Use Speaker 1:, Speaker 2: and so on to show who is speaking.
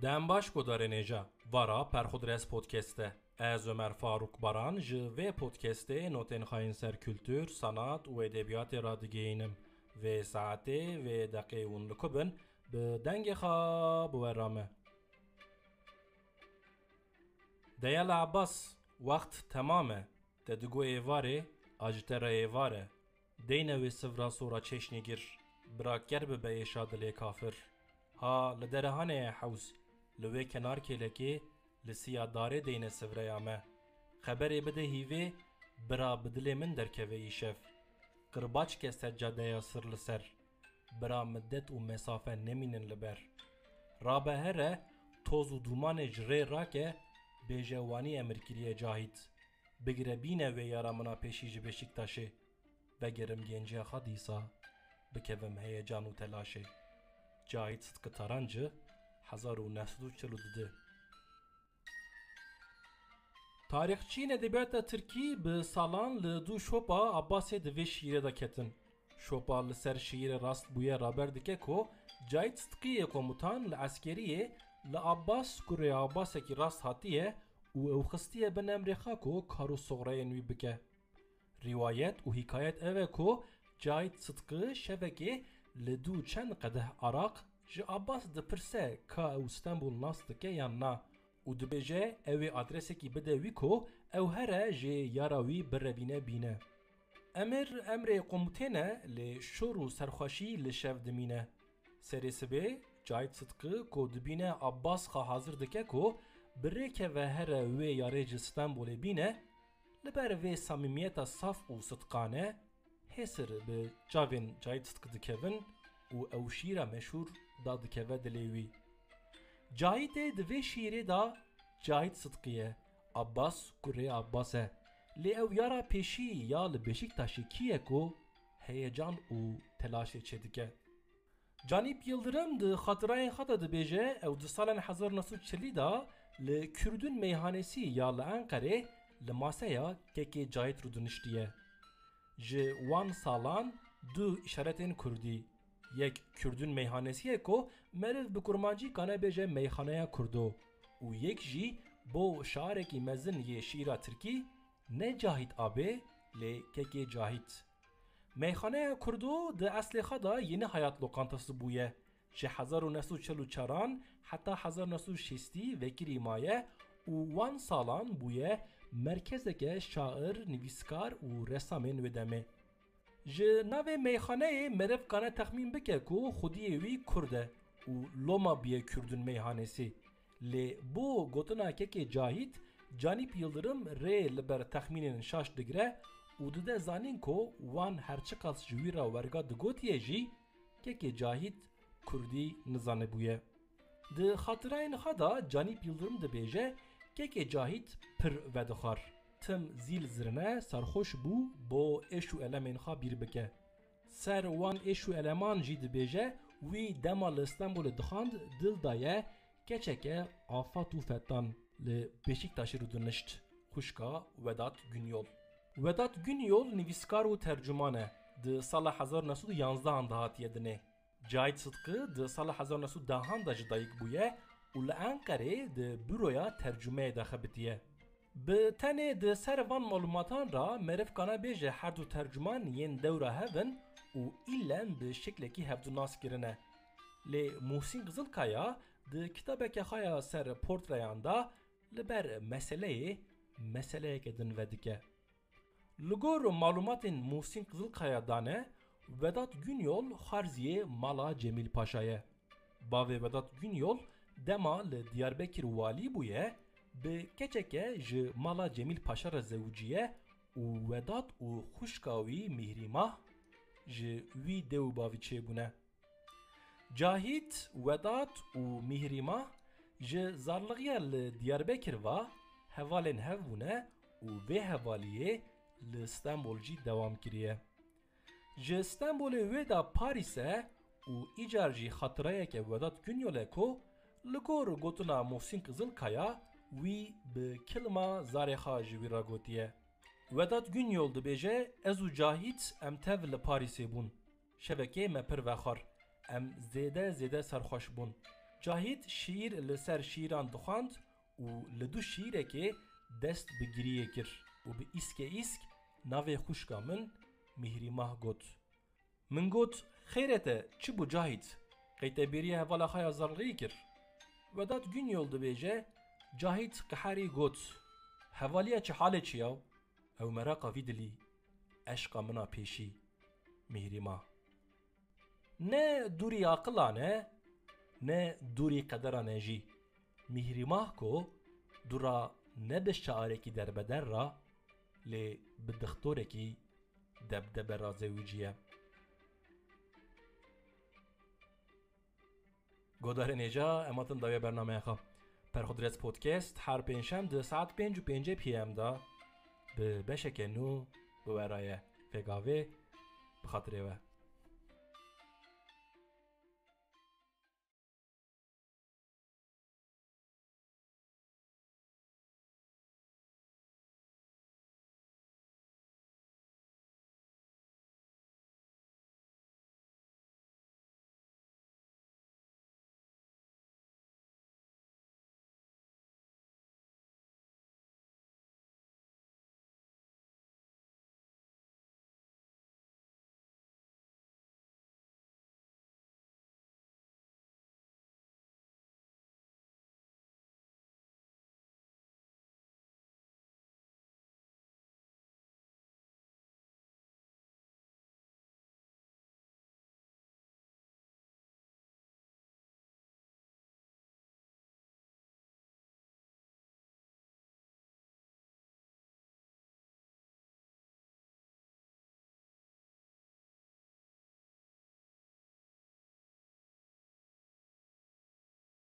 Speaker 1: دم باش گداره نجا وارا پرخودرس پودکسته از عمر فاروق باران و پودکسته نوتن خاین سر کلتور sanat و ادبیات را دیگینم و ساعته و دقیقه اون لکبن به دنگ خواب و رامه دیال عباس وقت تمامه تدگو ایواره اجتر ایواره دینوی سفرا سورا چشنگیر براکر به ایشادل کافر ها لدرهانه حوز لوی کنار کلکی لسیا داره دین سفریامه خبری بده هیوی برا بدل من درکوه ایشف قرباچ که سجاده یا سر لسر برا مدت و مسافه نمینن لبر رابه هره توز و دومان جره را که بیجوانی امرکریه جاهید بگره بینه و یارا منا پیشیج بشکتاشه بگرم گنجه خادیسا بکوم هیجان و تلاشه جاهید صدق تارانجه 1942 تاریخچین ادبیات ترکی به سالان لدو شوپا عباسی دوی شیره دا کتن شوپا لسر شیره راست بویه رابر دکه که جاهید صدقی کوموتان لعسکریه لعباس کره عباسه کی راست هاتیه و او خستیه بن امریخا که کارو صغره نوی بکه روایت و حکایت اوه که جاهید صدقی شوکه لدو چند قده عراق جه عباس دپرسه که او استنبول ناس دکه یا نا و دبیجه اوی آدرسه کی بده وی که او هره جه یاراوی بربینه بینه امر قومتینه لشور و سرخوشی لشف دمینه سری سبه جاید صدقی که دبینه عباس خواه حاضر دکه که بره که و هره وی یاره جه استنبول بینه لبر وی صمیمیت صف و صدقانه هسر به جاوین جاید صدق دکوین و او شیره مشهور دا دکوه دلیوی جاید دوی شیره دا جاید صدقیه عباس کره عباسه لی او یارا پیشی یا لبشک تاشی کیه کو هیجان و تلاش چه دکه جانیب یلدرم ده خاطرین خطا ده بیجه او ده سالن 1940 دا لکردون میهانسی یا لانقره لماسه یا که جاید رو دنشتیه جه وان سالان دو اشارتین کردی یک کردون میخانسیه که مرد به کرمانجی کنه بیجه میخانه کردو و یک جی بو شعرکی مزن یه شیره ترکی نه جاهید آبه لی که جاهید میخانه کردو ده اصل خدا یه حیات لوکانتاس بویه چه 1944 حتی 1960 وکری مایه و وان سالان بویه مرکزه که شاعر نویسکار و رسامین ودمه جه نوی میخانه مرف کانه تخمین بکه که خودی وی کرده و لوما بیه کردون میخانسی لی بو گوتنا که جاهید جانیب یلدرم ری لبر تخمینین شاش دگره و دوده زانین که وان هرچه قاس جوی را ورگا دگوتیه جی که جاهید کردی نزانه بویه ده خاطرین خدا جانیب یلدرم ده بیجه که جاهید پر ودخار تم زیل زرنه سرخوش بو با اشو المین خواه بیر بکه سر وان اشو المان جید بیجه وی دمال استنبول دخاند دل دایه کچکه آفات و فتان لبشکتاش رو دنشت خوشکا وداد گنیول وداد گنیول نویسکار و ترجمانه ده سال 1911 هاتیه دنه جاید صدقی ده سال 1910 دا جدایک بویه و لانقره ده برویا ترجمه داخه بتیه به تنه ده سر وان معلوماتان را مرف کانا بیجه هر دو ترجمان ین دوره هفن و ایلن به شکل کی هفدو ناس گرنه لی محسن قزلکایا ده کتابه که خوایا سر پورتریان دا لبر مسئله که دن ودکه لگور معلومات محسن قزلکایا دانه وداد گونیول خارزیه مالا جمیل پاشایه باوی وداد گونیول دما لدیاربکر والی بویه به کچکه ج مالا جمیل پاشا را زوجیه و وداد و خوشکاوی مهریماه ج وی دو باوی چه بونه جاهید وداد و مهریماه ج زارلغیه لدیاربکر و حوالین هفونه و به حوالیه لستنبول جی دوام کریه ج استنبول ودا پاریسه و ایجار جی خاطره که وداد گونیوله کو لگور گوتنا محسن قزلکایا وی به کلمه زارخا جوی را گوتیه وداد گونیول دبیجه ازو جاهید ام تاو لپاریسی بون شبکه مپر وخار ام زیده سرخوش بون Cahit şiir li ser şîran dixwand û li du şîrekê dest bi giriyê kir û bi îskê îsk navê xwişka min Mihrimah got. Min got xêr te çi bû Cahit? Qeytebêriya hevala xwe ya zarlî kir. Vedat Günyol dibêje Cahit qeherî got. Hevaliya çi halê çi yaw? Ew meraqa vî dilî. Eşqa min a pêşî. Mihrimah. Ne dûrî aqilan e, ne dûrî qederan e jî. Mihrimah ku dûra ne bi şaîrekî derbeder ra lê bi dixtorekî debdebe razê wî ciye. Godarên êja em hatin dawê bernameya xwe. Perxudres Podcast her pênşem di saet 5:05 PM da bi beşeke nû bi we re ye. Fêgavê bi xatirê we.